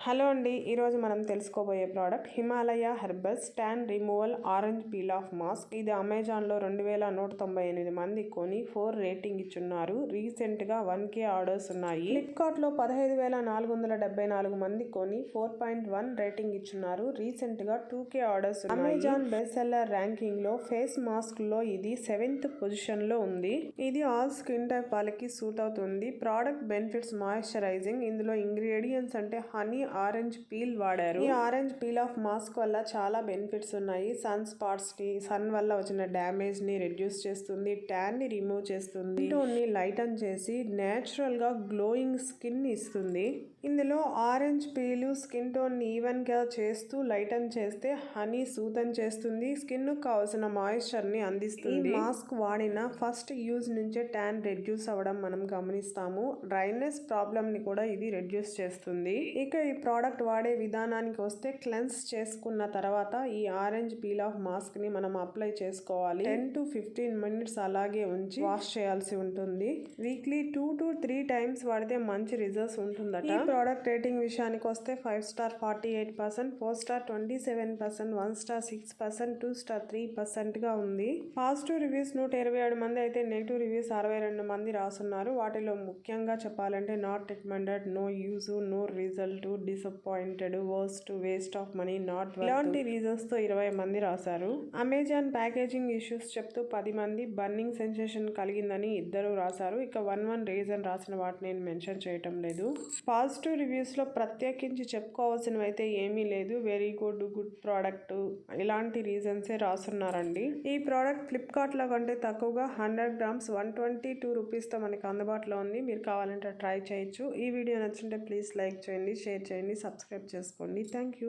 Hello అండి, ఈరోజు మనం తెలుసుకోబోయే product Himalaya herbals tan removal orange peel off mask. ఇది అమెజాన్లో 2198 మంది కొని 4 రేటింగ్ ఇచ్చున్నారు. రీసెంట్గా 1K ఆర్డర్స్ ఉన్నాయి. ఫ్లిప్కార్ట్లో 15,474 మంది కొని 4.1 రేటింగ్ ఇచ్చున్నారు. రీసెంట్గా 2K ఆర్డర్స్ ఉన్నాయి. అమెజాన్ బెస్ట్ సెల్లర్ ర్యాంకింగ్లో ఫేస్ మాస్క్లో ఇది 7th పొజిషన్లో ఉంది. ఇది ఆల్ స్కిన్ టైప్ వాళ్ళకి సూట్ అవుతుంది. Product benefits moisturising. ఇందులో ఇంగ్రీడియంట్స్ అంటే హనీ, ఆరెంజ్ పీల్ వాడారు. ఈ ఆరెంజ్ పీల్ ఆఫ్ మాస్క్ వల్ల చాలా బెనిఫిట్స్ ఉన్నాయి. సన్ స్పాట్స్ ని, సన్ వల్ల వచ్చిన డ్యామేజ్ ని రెడ్యూస్ చేస్తుంది, ట్యాన్ ని రిమూవ్ చేస్తుంది, స్కిన్ టోన్ ని లైటన్ చేసి నేచురల్ గా గ్లోయింగ్ స్కిన్ ఇస్తుంది. ఇందులో ఆరెంజ్ పీల్ స్కిన్ టోన్ ని ఈవెన్ గా చేస్తూ లైటన్ చేస్తే, హనీ సూదన్ చేస్తుంది, స్కిన్ కు కావాల్సిన మాయిశ్చర్ ని అందిస్తుంది. ఈ మాస్క్ వాడిన ఫస్ట్ యూజ్ నుంచే ట్యాన్ రెడ్యూస్ అవ్వడం మనం గమనిస్తాము. డ్రైనెస్ ప్రాబ్లమ్ ని కూడా ఇది రెడ్యూస్ చేస్తుంది. ఇక ఈ ప్రోడక్ట్ వాడే విధానానికి వస్తే, క్లెన్స్ చేసుకున్న తర్వాత ఈ ఆరెంజ్ పీల్ ఆఫ్ మాస్క్ ని మనం అప్లై చేసుకోవాలి. 10 to 15 మినిట్స్ అలాగే ఉంచి వాష్ చేయాల్సి ఉంటుంది. వీక్లీ 2 to 3 టైమ్స్ వాడితే మంచి రిజల్ట్స్ ఉంటుందట. ఈ ప్రోడక్ట్ రేటింగ్ విషయానికి వస్తే 5 స్టార్ 48%, 4 స్టార్ 27%, 1 స్టార్ 6%, 2 స్టార్ 3% గా ఉంది. పాజిటివ్ రివ్యూస్ 127 మంది అయితే నెగిటివ్ రివ్యూస్ 62 మంది రాసున్నారు. వాటిలో ముఖ్యంగా చెప్పాలంటే not recommended, no use, no result, disappointed, worst, waste of money, not worth ఇలాంటి రీజన్స్ తో 20 మంది రాశారు. అమెజాన్ ప్యాకేజింగ్ ఇష్యూస్ చెప్తూ 10 మంది, బర్నింగ్ సెన్సేషన్ కలిగిందని 2 రాశారు. ఇక 1 రీజన్ రాసిన వాటిని నేను మెన్షన్ చేయటం లేదు. పాజిటివ్ రివ్యూస్ లో ప్రత్యేకించి చెప్పుకోవాల్సినవి అయితే ఏమీ లేదు. వెరీ గుడ్, గుడ్ ప్రోడక్ట్ ఇలాంటి రీజన్సే రాస్తున్నారండి. ఈ ప్రోడక్ట్ ఫ్లిప్కార్ట్ లో కంటే తక్కువగా 100 grams 122 రూపీస్ తో మనకి అందుబాటులో ఉంది. మీరు కావాలంటే ట్రై చేయొచ్చు. ఈ వీడియో నచ్చింటే ప్లీజ్ లైక్ చేయండి, షేర్ చేయండి, సబ్స్క్రైబ్ చేసుకోండి. Thank you.